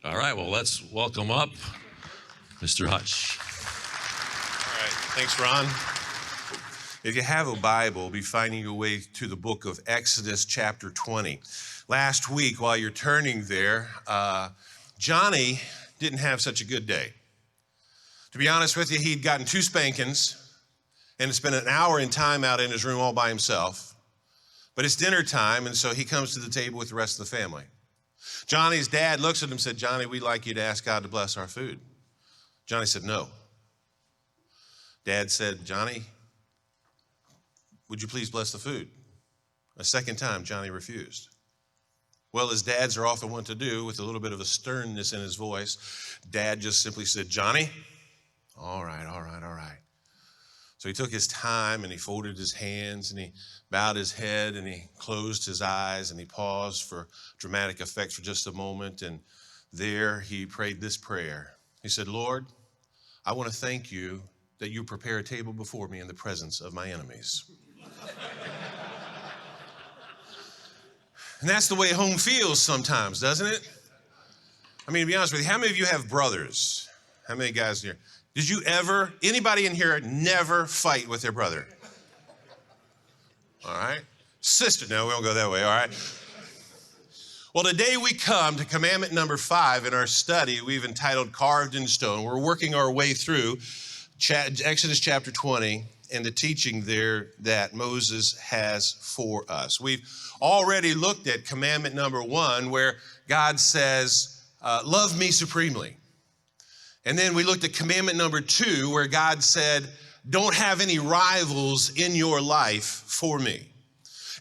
All right, well, let's welcome up Mr. Hutch. All right, thanks, Ron. If you have a Bible, be finding your way to the book of Exodus chapter 20. Last week, while you're turning there, Johnny didn't have such a good day. To be honest with you, he'd gotten 2 spankings and spent an hour in timeout in his room all by himself. But it's dinner time, and so he comes to the table with the rest of the family. Johnny's dad looks at him and said, "Johnny, we'd like you to ask God to bless our food." Johnny said, "No." Dad said, "Johnny, would you please bless the food?" A second time, Johnny refused. Well, as dads are often wont to do, with a little bit of a sternness in his voice, Dad just simply said, "Johnny, all right. So he took his time and he folded his hands and he bowed his head and he closed his eyes and he paused for dramatic effect for just a moment. And there he prayed this prayer. He said, "Lord, I want to thank you that you prepare a table before me in the presence of my enemies." And that's the way home feels sometimes, doesn't it? I mean, to be honest with you, how many of you have brothers? How many guys here? Did you ever, anybody in here never fight with their brother? All right. Sister, no, we don't go that way, all right? Well, today we come to commandment number 5 in our study we've entitled Carved in Stone. We're working our way through Exodus chapter 20 and the teaching there that Moses has for us. We've already looked at commandment number 1 where God says, love me supremely. And then we looked at commandment number 2 where God said, don't have any rivals in your life for me.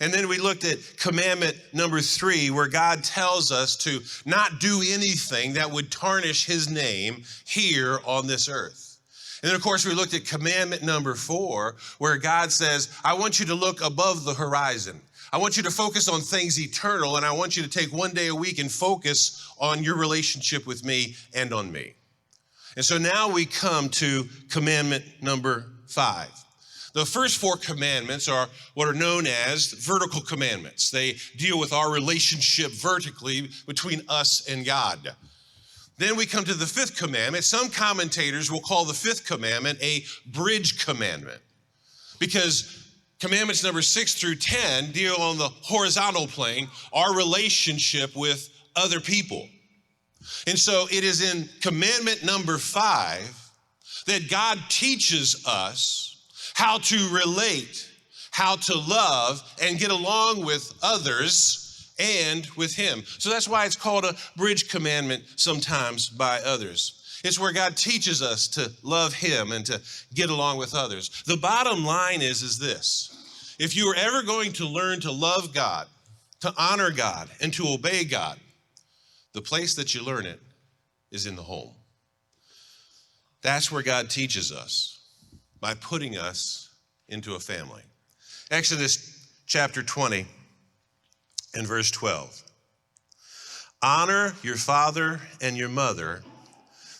And then we looked at commandment number 3 where God tells us to not do anything that would tarnish his name here on this earth. And then of course we looked at commandment number 4 where God says, I want you to look above the horizon. I want you to focus on things eternal, and I want you to take one day a week and focus on your relationship with me and on me. And so now we come to commandment number 5. The first 4 commandments are what are known as vertical commandments. They deal with our relationship vertically between us and God. Then we come to the 5th commandment. Some commentators will call the 5th commandment a bridge commandment because commandments number 6 through 10 deal on the horizontal plane, our relationship with other people. And so it is in commandment number 5 that God teaches us how to relate, how to love, and get along with others and with him. So that's why it's called a bridge commandment sometimes by others. It's where God teaches us to love him and to get along with others. The bottom line is this: if you are ever going to learn to love God, to honor God, and to obey God, the place that you learn it is in the home. That's where God teaches us, by putting us into a family. Exodus chapter 20 and verse 12. Honor your father and your mother,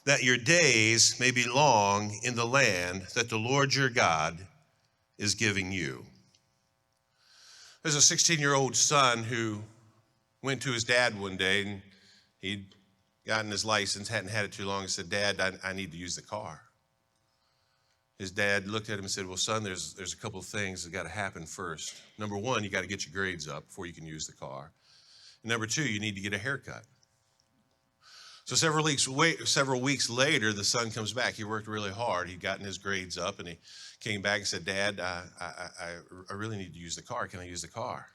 that your days may be long in the land that the Lord your God is giving you. There's a 16-year-old son who went to his dad one day, and he'd gotten his license, hadn't had it too long, and said, "Dad, I need to use the car." His dad looked at him and said, "Well, son, there's a couple of things that got to happen first. Number 1, you got to get your grades up before you can use the car. And number 2, you need to get a haircut." So several weeks later, the son comes back. He worked really hard. He'd gotten his grades up, and he came back and said, "Dad, I really need to use the car. Can I use the car?"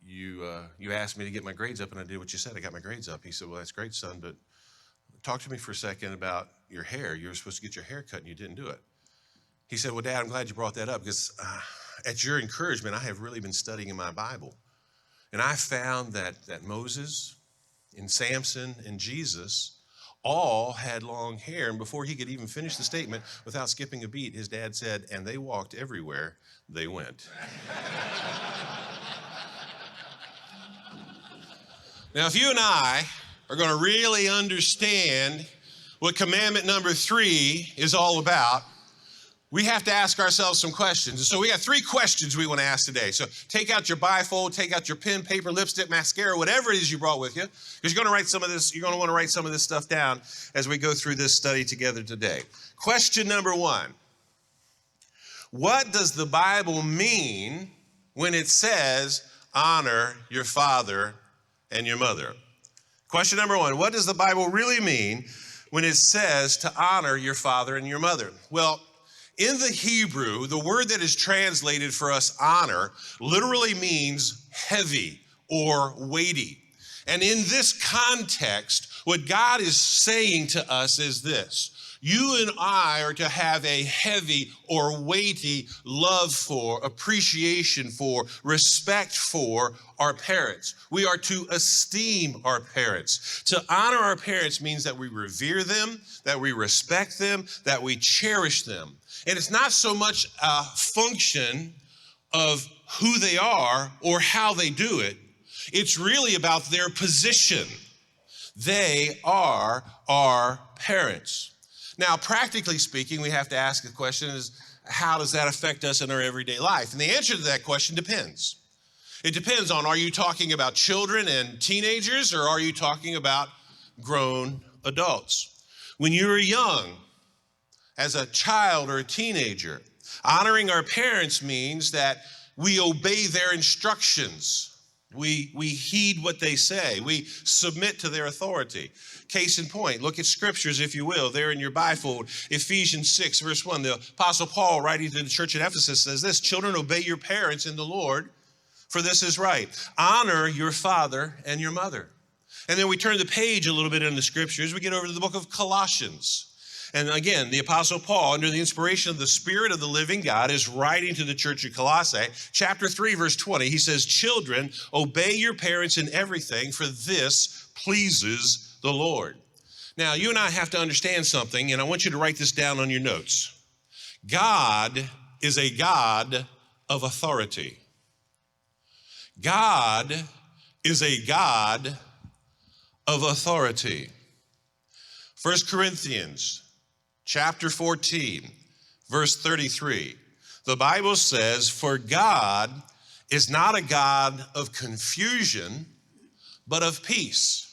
You asked me to get my grades up, and I did what you said. I got my grades up. He said, "Well, that's great, son, but talk to me for a second about your hair. You were supposed to get your hair cut, and you didn't do it." He said, "Well, Dad, I'm glad you brought that up because at your encouragement, I have really been studying in my Bible. And I found that Moses and Samson and Jesus all had long hair. And before he could even finish the statement, without skipping a beat, his dad said, and they walked everywhere they went." Now, if you and I are going to really understand what commandment number 3 is all about, we have to ask ourselves some questions. And so we got 3 questions we want to ask today. So take out your bifold, take out your pen, paper, lipstick, mascara, whatever it is you brought with you, because you're going to write some of this, you're going to want to write some of this stuff down as we go through this study together today. Question number 1. What does the Bible mean when it says, honor your father and your mother? Question number 1, what does the Bible really mean when it says to honor your father and your mother? Well, in the Hebrew, the word that is translated for us honor literally means heavy or weighty. And in this context, what God is saying to us is this: you and I are to have a heavy or weighty love for, appreciation for, respect for our parents. We are to esteem our parents. To honor our parents means that we revere them, that we respect them, that we cherish them. And it's not so much a function of who they are or how they do it. It's really about their position. They are our parents. Now, practically speaking, we have to ask the question is, how does that affect us in our everyday life? And the answer to that question depends. It depends on, are you talking about children and teenagers, or are you talking about grown adults? When you were young, as a child or a teenager, honoring our parents means that we obey their instructions. We heed what they say. We submit to their authority. Case in point, look at scriptures, if you will, there in your bifold. Ephesians 6, verse 1, the Apostle Paul, writing to the church at Ephesus, says this: children, obey your parents in the Lord, for this is right. Honor your father and your mother. And then we turn the page a little bit in the scriptures. We get over to the book of Colossians. And again, the Apostle Paul, under the inspiration of the Spirit of the living God, is writing to the church at Colossae, chapter 3, verse 20. He says, children, obey your parents in everything, for this pleases the Lord. Now, you and I have to understand something, and I want you to write this down on your notes. God is a God of authority. God is a God of authority. 1 Corinthians chapter 14, verse 33. The Bible says, for God is not a God of confusion, but of peace.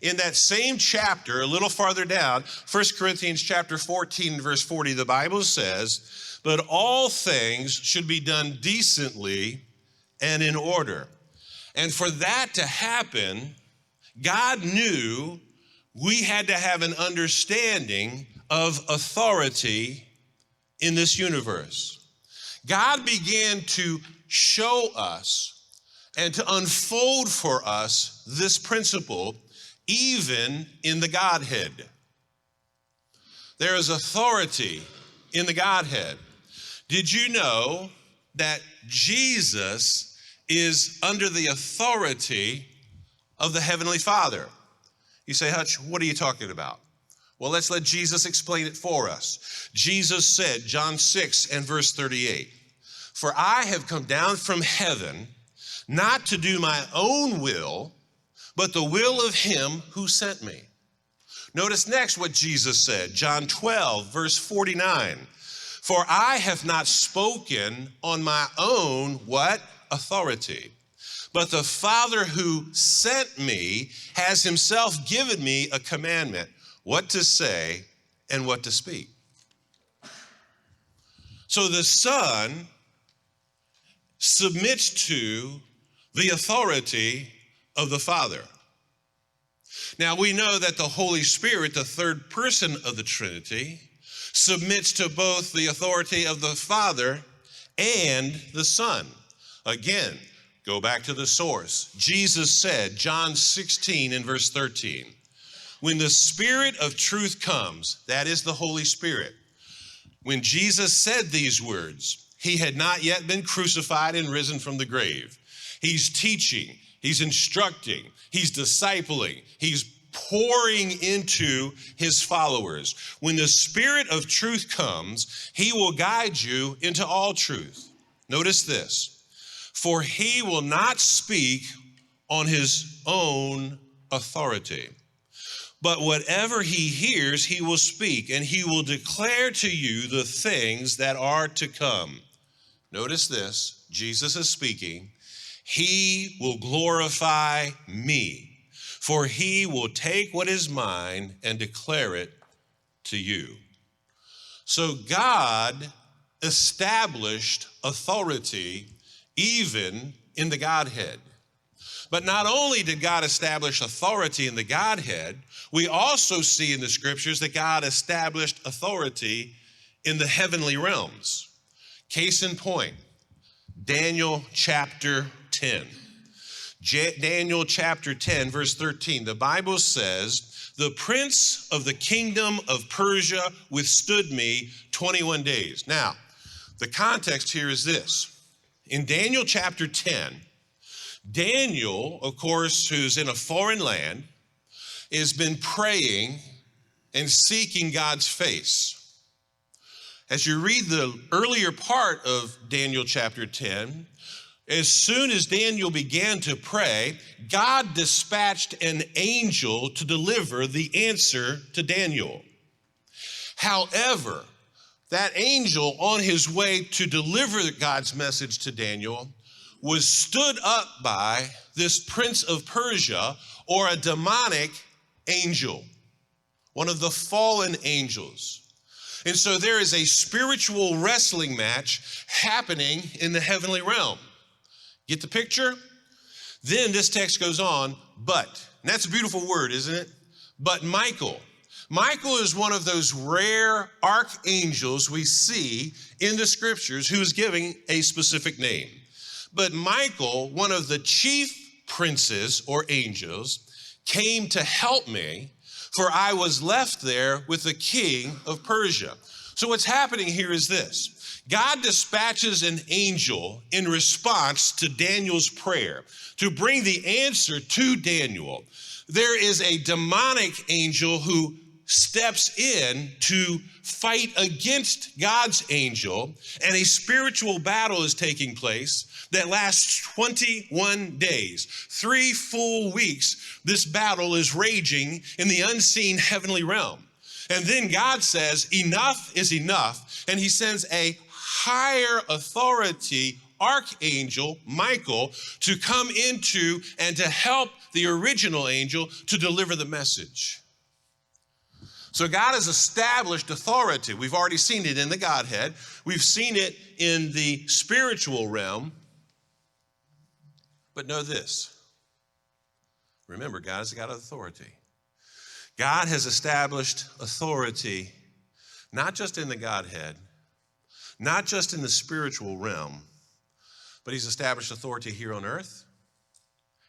In that same chapter, a little farther down, 1 Corinthians chapter 14, verse 40, the Bible says, but all things should be done decently and in order. And for that to happen, God knew we had to have an understanding of authority in this universe. God began to show us and to unfold for us this principle even in the Godhead. There is authority in the Godhead. Did you know that Jesus is under the authority of the Heavenly Father? You say, Hutch, what are you talking about? Well, let's let Jesus explain it for us. Jesus said, John 6 and verse 38, for I have come down from heaven not to do my own will, but the will of him who sent me. Notice next what Jesus said, John 12, verse 49, for I have not spoken on my own, what? Authority. But the Father who sent me has himself given me a commandment, what to say and what to speak. So the Son submits to the authority of the Father. Now we know that the Holy Spirit, the third person of the Trinity, submits to both the authority of the Father and the Son. Again, go back to the source. Jesus said, John 16 and verse 13, when the Spirit of truth comes, that is the Holy Spirit. When Jesus said these words, he had not yet been crucified and risen from the grave. He's teaching, he's instructing, he's discipling, he's pouring into his followers. When the Spirit of truth comes, he will guide you into all truth. Notice this, for he will not speak on his own authority. But whatever he hears, he will speak, and he will declare to you the things that are to come. Notice this, Jesus is speaking. He will glorify me, for he will take what is mine and declare it to you. So God established authority even in the Godhead. But not only did God establish authority in the Godhead, we also see in the scriptures that God established authority in the heavenly realms. Case in point, Daniel chapter 10. Daniel chapter 10, verse 13, the Bible says, the prince of the kingdom of Persia withstood me 21 days. Now, the context here is this. In Daniel chapter 10, Daniel, of course, who's in a foreign land, has been praying and seeking God's face. As you read the earlier part of Daniel chapter 10, as soon as Daniel began to pray, God dispatched an angel to deliver the answer to Daniel. However, that angel on his way to deliver God's message to Daniel was stood up by this prince of Persia, or a demonic angel, one of the fallen angels. And so there is a spiritual wrestling match happening in the heavenly realm. Get the picture? Then this text goes on, but, and that's a beautiful word, isn't it? But Michael. Michael is one of those rare archangels we see in the scriptures who is giving a specific name. But Michael, one of the chief princes or angels, came to help me, for I was left there with the king of Persia. So what's happening here is this. God dispatches an angel in response to Daniel's prayer to bring the answer to Daniel. There is a demonic angel who steps in to fight against God's angel, and a spiritual battle is taking place that lasts 21 days. 3 full weeks, this battle is raging in the unseen heavenly realm. And then God says, enough is enough, and he sends a higher authority archangel, Michael, to come into and to help the original angel to deliver the message. So God has established authority. We've already seen it in the Godhead. We've seen it in the spiritual realm. But know this. Remember, God has got authority. God has established authority not just in the Godhead, not just in the spiritual realm, but he's established authority here on earth.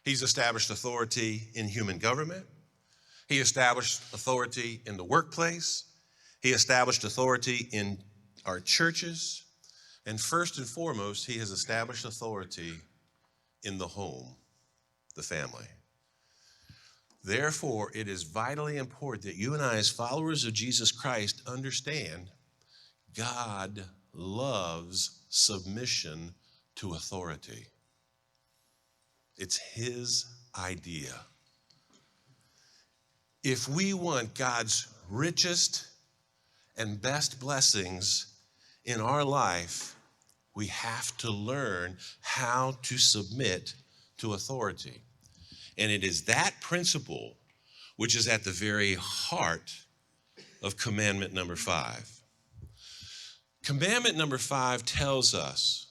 He's established authority in human government. He established authority in the workplace. He established authority in our churches. And first and foremost, he has established authority in the home, the family. Therefore, it is vitally important that you and I, as followers of Jesus Christ, understand God loves submission to authority. It's his idea. If we want God's richest and best blessings in our life, we have to learn how to submit to authority. And it is that principle which is at the very heart of commandment number 5. Commandment number 5 tells us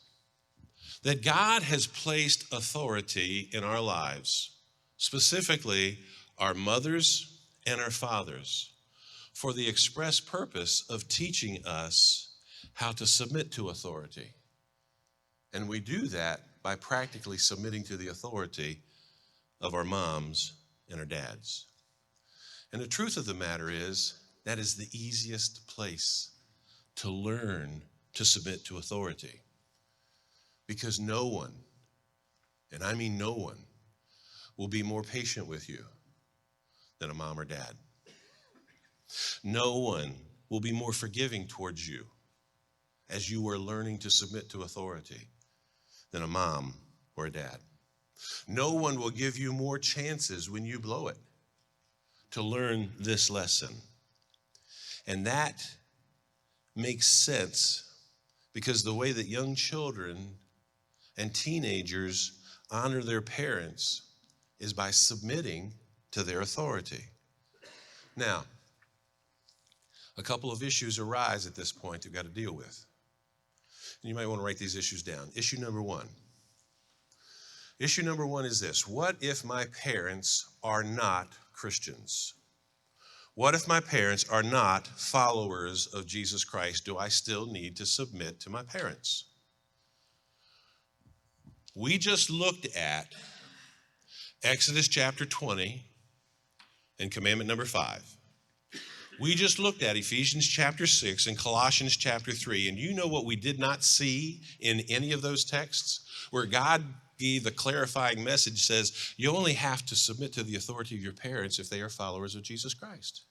that God has placed authority in our lives, specifically our mothers and our fathers, for the express purpose of teaching us how to submit to authority. And we do that by practically submitting to the authority of our moms and our dads. And the truth of the matter is, that is the easiest place to learn to submit to authority. Because no one, and I mean no one, will be more patient with you than a mom or dad. No one will be more forgiving towards you as you are learning to submit to authority than a mom or a dad. No one will give you more chances when you blow it to learn this lesson. And that makes sense because the way that young children and teenagers honor their parents is by submitting to their authority. Now, a couple of issues arise at this point that we've got to deal with. And you might want to write these issues down. Issue number one. Issue number one is this. What if my parents are not Christians? What if my parents are not followers of Jesus Christ? Do I still need to submit to my parents? We just looked at Exodus chapter 20 and commandment number 5. We just looked at Ephesians chapter 6 and Colossians chapter 3. And you know what we did not see in any of those texts? Where God gave the clarifying message says, you only have to submit to the authority of your parents if they are followers of Jesus Christ.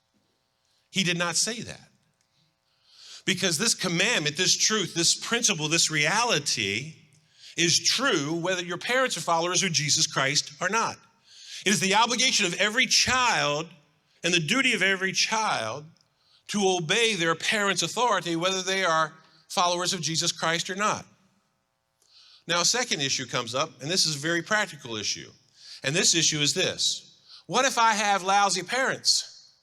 He did not say that. Because this commandment, this truth, this principle, this reality is true whether your parents are followers of Jesus Christ or not. It is the obligation of every child and the duty of every child to obey their parents' authority whether they are followers of Jesus Christ or not. Now, a second issue comes up, and this is a very practical issue. And this issue is this. What if I have lousy parents?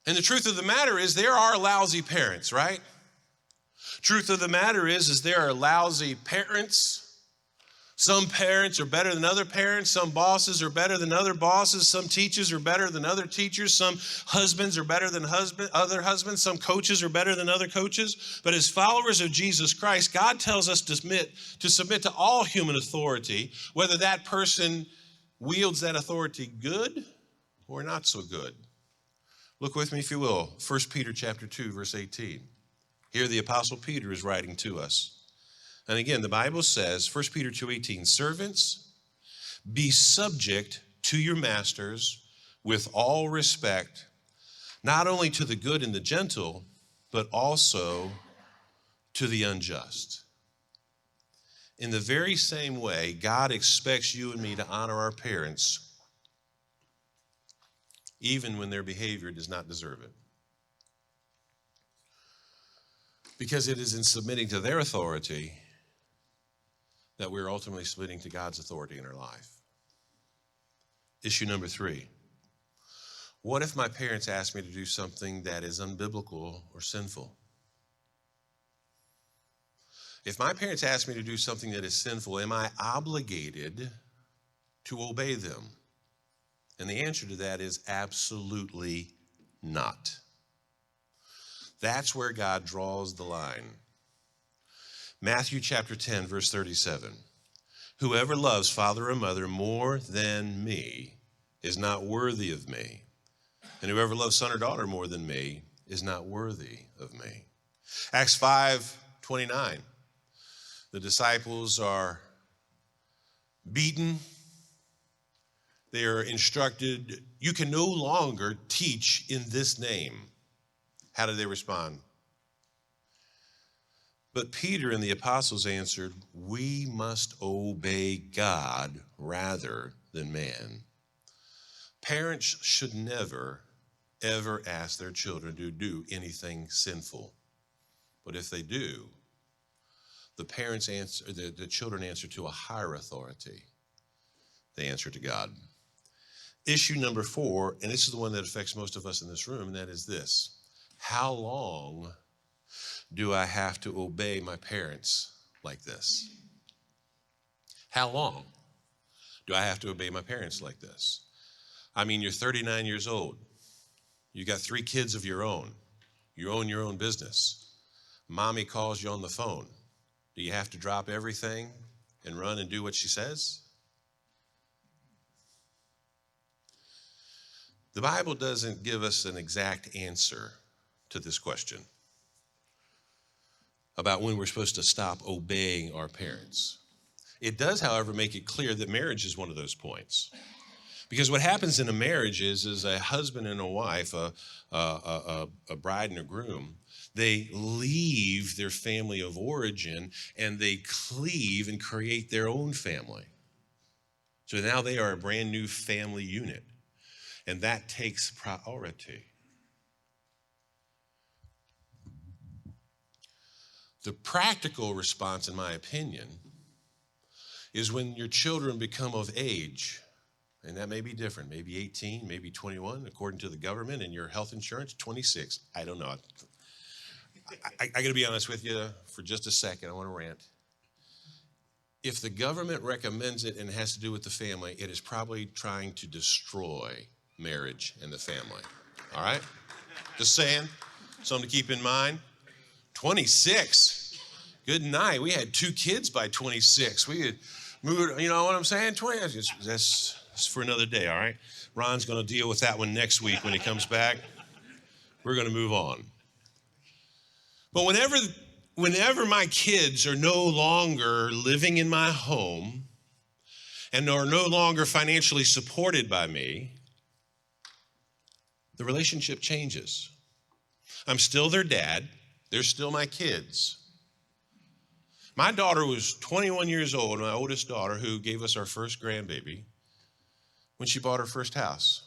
And the truth of the matter is there are lousy parents, right? Truth of the matter is there are lousy parents. Some parents are better than other parents. Some bosses are better than other bosses. Some teachers are better than other teachers. Some husbands are better than other husbands. Some coaches are better than other coaches. But as followers of Jesus Christ, God tells us to submit to all human authority, whether that person wields that authority good or not so good. Look with me, if you will, 1 Peter chapter 2, verse 18. Here the Apostle Peter is writing to us. And again, the Bible says, 1 Peter 2:18, servants, be subject to your masters with all respect, not only to the good and the gentle, but also to the unjust. In the very same way, God expects you and me to honor our parents, even when their behavior does not deserve it. Because it is in submitting to their authority that we're ultimately submitting to God's authority in our life. Issue number 3. What if my parents ask me to do something that is unbiblical or sinful? If my parents ask me to do something that is sinful, am I obligated to obey them? And the answer to that is absolutely not. That's where God draws the line. Matthew chapter 10, verse 37. Whoever loves father or mother more than me is not worthy of me. And whoever loves son or daughter more than me is not worthy of me. Acts 5:29. The disciples are beaten. They are instructed, you can no longer teach in this name. How did they respond? But Peter and the apostles answered, we must obey God rather than man. Parents should never, ever ask their children to do anything sinful. But if they do, the children answer to a higher authority. They answer to God. Issue number 4, and this is the one that affects most of us in this room, and that is this. How long do I have to obey my parents like this? How long do I have to obey my parents like this? I mean, you're 39 years old. You got 3 kids of your own. You own your own business. Mommy calls you on the phone. Do you have to drop everything and run and do what she says? The Bible doesn't give us an exact answer to this question about when we're supposed to stop obeying our parents. It does, however, make it clear that marriage is one of those points. Because what happens in a marriage is a husband and a wife, a bride and a groom, they leave their family of origin and they cleave and create their own family. So now they are a brand new family unit. And that takes priority. The practical response, in my opinion, is when your children become of age, and that may be different, maybe 18, maybe 21, according to the government, and your health insurance, 26. I don't know. I got to be honest with you for just a second. I want to rant. If the government recommends it and it has to do with the family, it is probably trying to destroy marriage and the family. All right? Just saying. Something to keep in mind. 26. Good night. We had 2 kids by 26. We had moved, you know what I'm saying? 20. That's for another day, all right? Ron's going to deal with that one next week when he comes back. We're going to move on. But whenever my kids are no longer living in my home and are no longer financially supported by me, the relationship changes. I'm still their dad. They're still my kids. My daughter was 21 years old, my oldest daughter, who gave us our first grandbaby, when she bought her first house.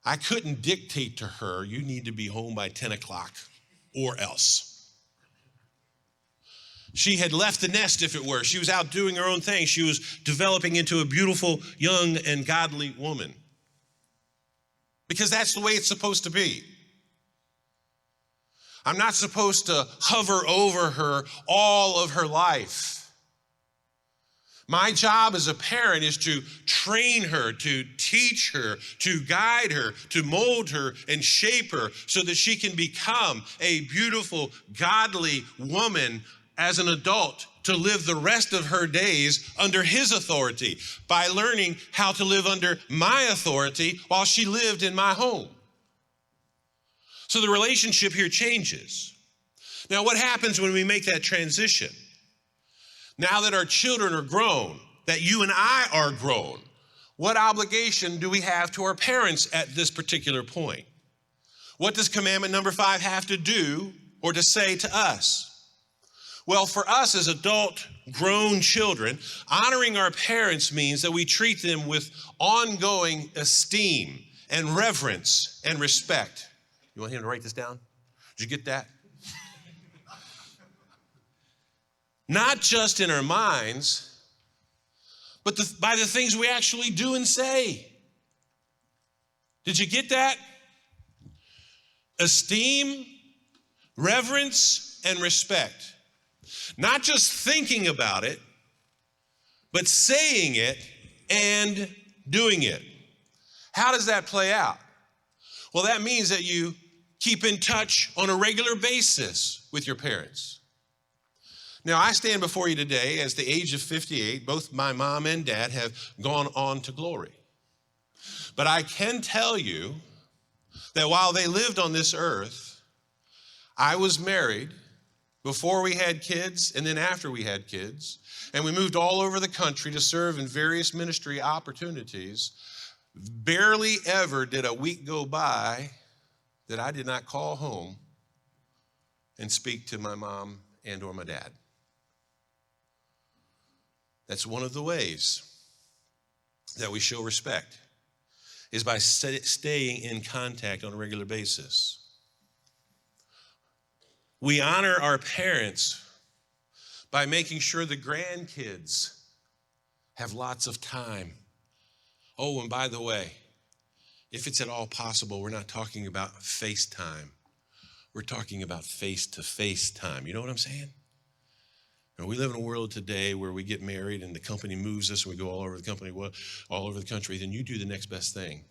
I couldn't dictate to her, you need to be home by 10 o'clock or else. She had left the nest, if it were. She was out doing her own thing. She was developing into a beautiful, young, and godly woman. Because that's the way it's supposed to be. I'm not supposed to hover over her all of her life. My job as a parent is to train her, to teach her, to guide her, to mold her and shape her so that she can become a beautiful, godly woman as an adult to live the rest of her days under his authority by learning how to live under my authority while she lived in my home. So the relationship here changes. Now, what happens when we make that transition? Now that our children are grown, that you and I are grown, what obligation do we have to our parents at this particular point? What does commandment number 5 have to do or to say to us? Well, for us as adult grown children, honoring our parents means that we treat them with ongoing esteem and reverence and respect. You want him to write this down? Did you get that? Not just in our minds, but by the things we actually do and say. Did you get that? Esteem, reverence, and respect. Not just thinking about it, but saying it and doing it. How does that play out? Well, that means that you keep in touch on a regular basis with your parents. Now, I stand before you today as the age of 58. Both my mom and dad have gone on to glory. But I can tell you that while they lived on this earth, I was married before we had kids and then after we had kids. And we moved all over the country to serve in various ministry opportunities. Barely ever did a week go by that I did not call home and speak to my mom and or my dad. That's one of the ways that we show respect, is by staying in contact on a regular basis. We honor our parents by making sure the grandkids have lots of time. Oh, and by the way, if it's at all possible, we're not talking about FaceTime. We're talking about face-to-face time. You know what I'm saying? And we live in a world today where we get married and the company moves us and we go all over the country. Then you do the next best thing.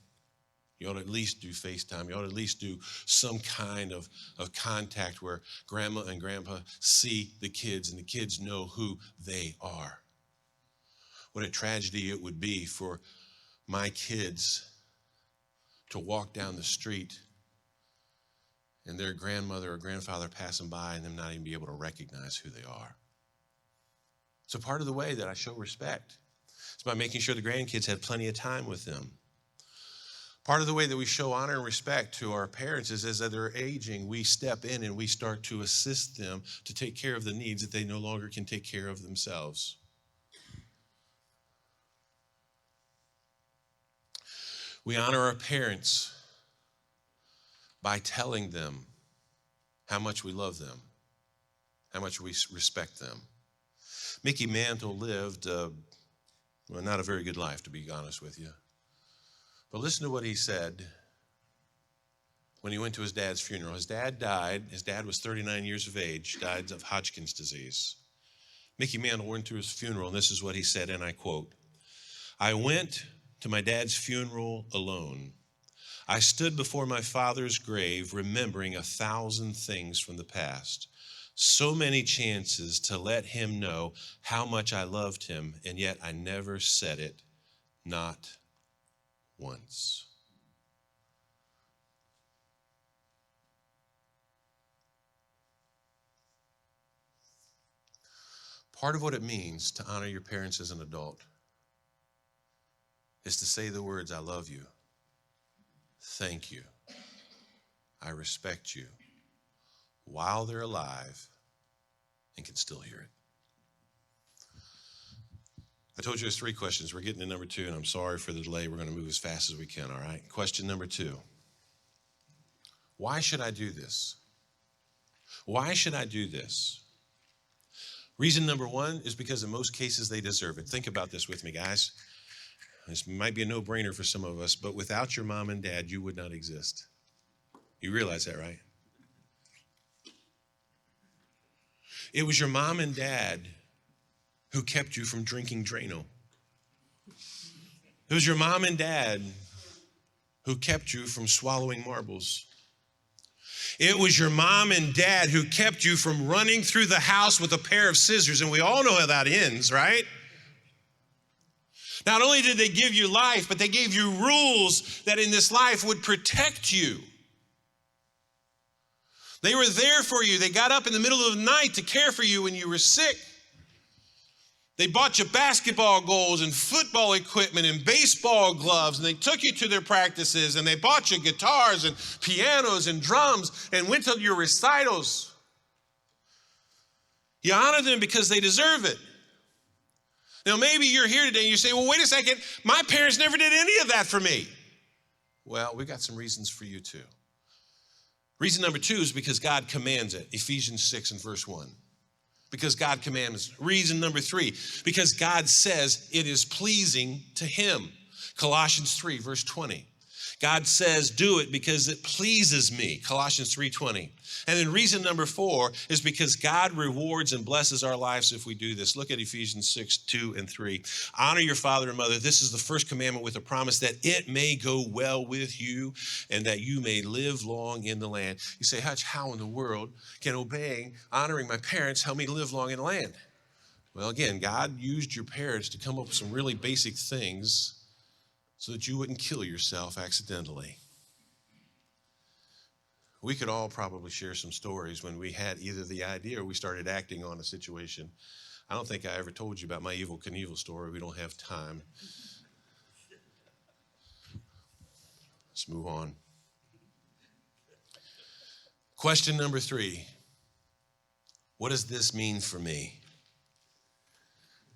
You ought to at least do FaceTime. You ought to at least do some kind of contact where grandma and grandpa see the kids and the kids know who they are. What a tragedy it would be for my kids to walk down the street and their grandmother or grandfather passing by and them not even be able to recognize who they are. So part of the way that I show respect is by making sure the grandkids have plenty of time with them. Part of the way that we show honor and respect to our parents is as they're aging, we step in and we start to assist them to take care of the needs that they no longer can take care of themselves. We honor our parents by telling them how much we love them, how much we respect them. Mickey Mantle lived, not a very good life, to be honest with you. But listen to what he said when he went to his dad's funeral. His dad died. His dad was 39 years of age, died of Hodgkin's disease. Mickey Mantle went to his funeral, and this is what he said, and I quote, "I went to my dad's funeral alone. I stood before my father's grave, remembering 1,000 things from the past. So many chances to let him know how much I loved him, and yet I never said it, not once." Part of what it means to honor your parents as an adult is to say the words, "I love you, thank you, I respect you," while they're alive and can still hear it. I told you there's 3 questions. We're getting to number 2, and I'm sorry for the delay. We're going to move as fast as we can, all right? Question number 2. Why should I do this? Why should I do this? Reason number 1 is because in most cases they deserve it. Think about this with me, guys. This might be a no-brainer for some of us, but without your mom and dad, you would not exist. You realize that, right? It was your mom and dad who kept you from drinking Drano. It was your mom and dad who kept you from swallowing marbles. It was your mom and dad who kept you from running through the house with a pair of scissors, and we all know how that ends, right? Not only did they give you life, but they gave you rules that in this life would protect you. They were there for you. They got up in the middle of the night to care for you when you were sick. They bought you basketball goals and football equipment and baseball gloves, and they took you to their practices, and they bought you guitars and pianos and drums and went to your recitals. You honor them because they deserve it. Now, maybe you're here today and you say, well, wait a second, my parents never did any of that for me. Well, we got some reasons for you too. Reason number 2 is because God commands it. Ephesians 6 and verse 1. Because God commands. Reason number 3, because God says it is pleasing to him. Colossians 3, verse 20. God says, do it because it pleases me. Colossians 3:20. And then reason number 4 is because God rewards and blesses our lives if we do this. Look at Ephesians 6, 2 and 3. Honor your father and mother. This is the first commandment with a promise that it may go well with you and that you may live long in the land. You say, Hutch, how in the world can honoring my parents help me live long in the land? Well, again, God used your parents to come up with some really basic things so that you wouldn't kill yourself accidentally. We could all probably share some stories when we had either the idea or we started acting on a situation. I don't think I ever told you about my Evel Knievel story. We don't have time. Let's move on. Question number 3. What does this mean for me?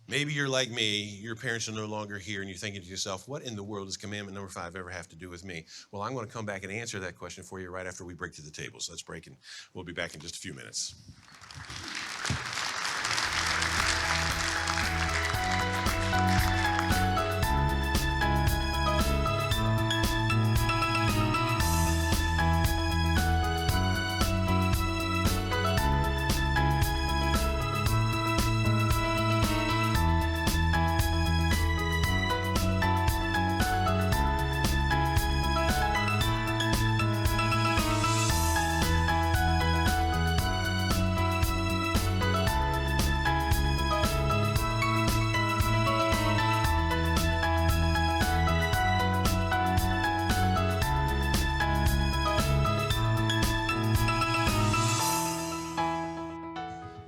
Maybe you're like me, your parents are no longer here, and you're thinking to yourself, what in the world does commandment number 5 ever have to do with me? Well, I'm going to come back and answer that question for you right after we break to the table. So let's break, and we'll be back in just a few minutes.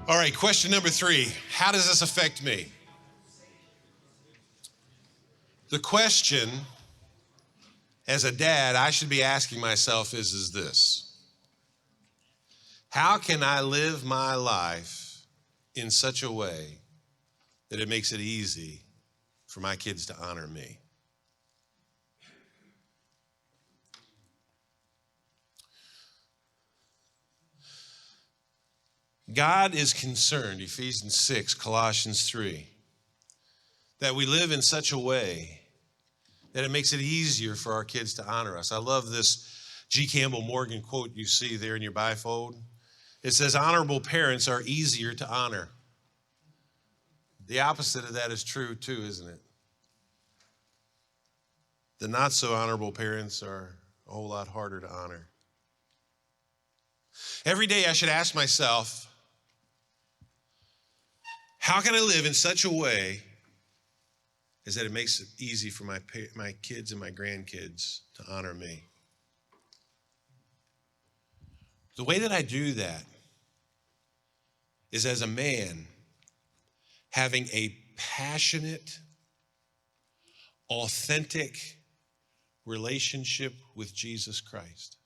All right, question number 3. How does this affect me? The question, as a dad, I should be asking myself is this. How can I live my life in such a way that it makes it easy for my kids to honor me? God is concerned, Ephesians 6, Colossians 3, that we live in such a way that it makes it easier for our kids to honor us. I love this G. Campbell Morgan quote you see there in your bifold. It says, honorable parents are easier to honor. The opposite of that is true too, isn't it? The not so honorable parents are a whole lot harder to honor. Every day I should ask myself, how can I live in such a way as that it makes it easy for my kids and my grandkids to honor me? The way that I do that is as a man having a passionate, authentic relationship with Jesus Christ.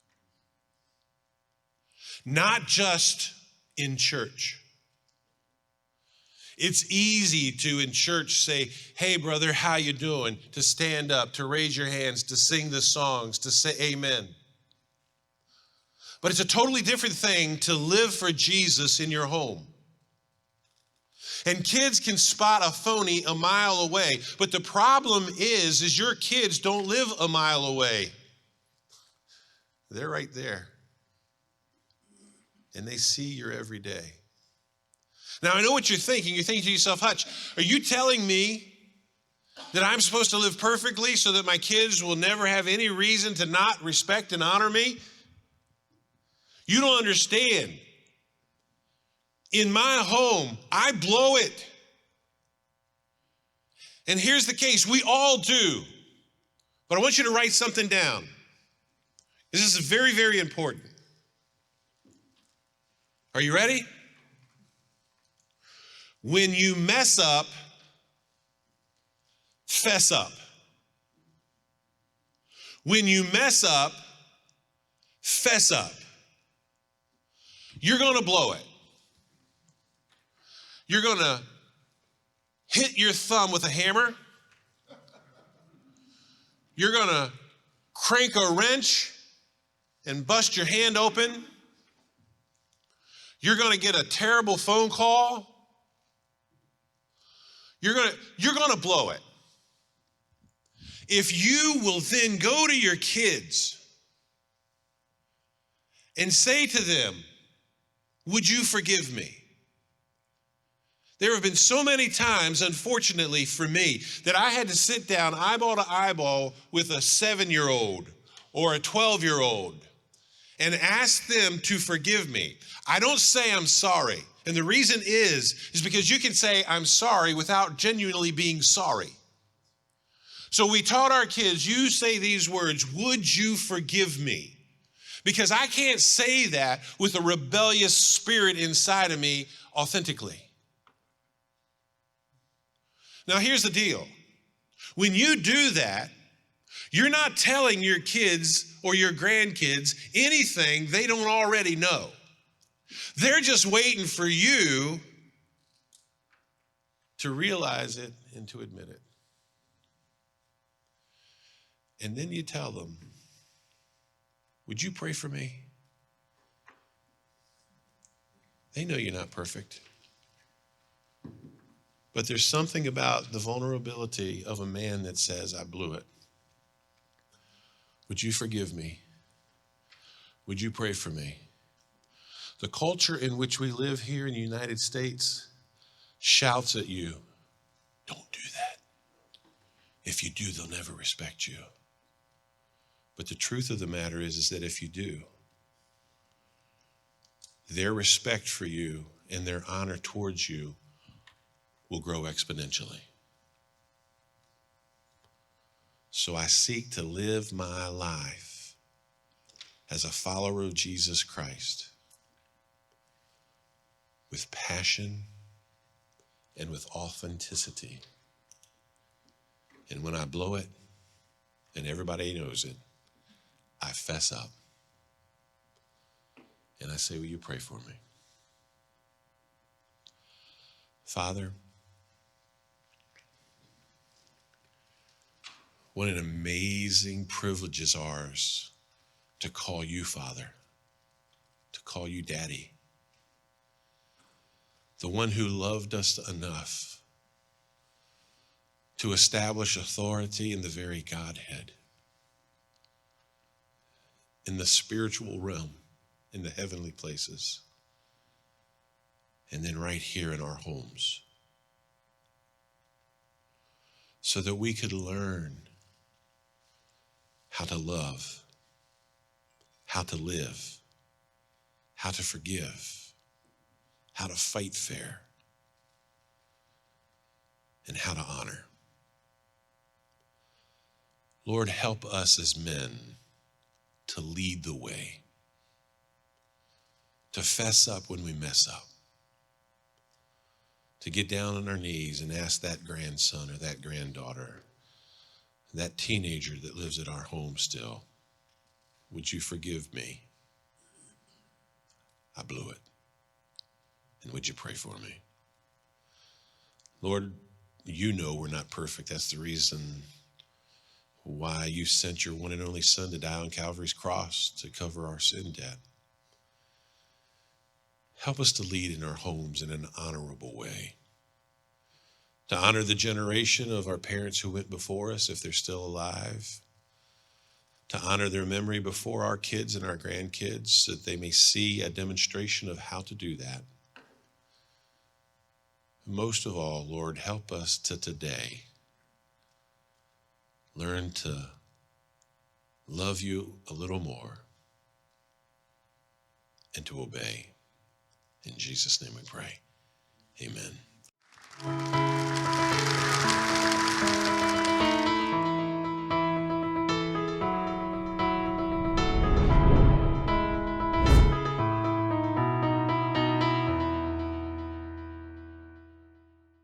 Not just in church. It's easy to, in church, say, hey, brother, how you doing? To stand up, to raise your hands, to sing the songs, to say amen. But it's a totally different thing to live for Jesus in your home. And kids can spot a phony a mile away. But the problem is your kids don't live a mile away. They're right there. And they see your every day. Now, I know what you're thinking. You're thinking to yourself, Hutch, are you telling me that I'm supposed to live perfectly so that my kids will never have any reason to not respect and honor me? You don't understand. In my home, I blow it. And here's the case, we all do. But I want you to write something down. This is very, very important. Are you ready? When you mess up, fess up. When you mess up, fess up. You're going to blow it. You're going to hit your thumb with a hammer. You're going to crank a wrench and bust your hand open. You're going to get a terrible phone call. You're going to blow it. If you will then go to your kids and say to them, would you forgive me? There have been so many times, unfortunately for me, that I had to sit down eyeball to eyeball with a 7-year-old or a 12-year-old and ask them to forgive me. I don't say I'm sorry. And the reason is because you can say I'm sorry without genuinely being sorry. So we taught our kids, you say these words, would you forgive me? Because I can't say that with a rebellious spirit inside of me authentically. Now here's the deal. When you do that, you're not telling your kids or your grandkids anything they don't already know. They're just waiting for you to realize it and to admit it. And then you tell them, would you pray for me? They know you're not perfect. But there's something about the vulnerability of a man that says, I blew it. Would you forgive me? Would you pray for me? The culture in which we live here in the United States shouts at you, don't do that. If you do, they'll never respect you. But the truth of the matter is that if you do, their respect for you and their honor towards you will grow exponentially. So I seek to live my life as a follower of Jesus Christ with passion and with authenticity. And when I blow it, and everybody knows it, I fess up. And I say, will you pray for me? Father, what an amazing privilege is ours to call you Father, to call you Daddy. the one who loved us enough to establish authority in the very Godhead, in the spiritual realm, in the heavenly places, and then right here in our homes, so that we could learn how to love, how to live, how to forgive, how to fight fair, and how to honor. Lord, help us as men to lead the way, to fess up when we mess up, to get down on our knees and ask that grandson or that granddaughter, that teenager that lives at our home still, would you forgive me? I blew it. And would you pray for me? Lord, you know we're not perfect. That's the reason why you sent your one and only Son to die on Calvary's cross to cover our sin debt. Help us to lead in our homes in an honorable way, to honor the generation of our parents who went before us if they're still alive, to honor their memory before our kids and our grandkids so that they may see a demonstration of how to do that. Most of all, Lord, help us to today learn to love you a little more and to obey. In Jesus' name we pray. Amen.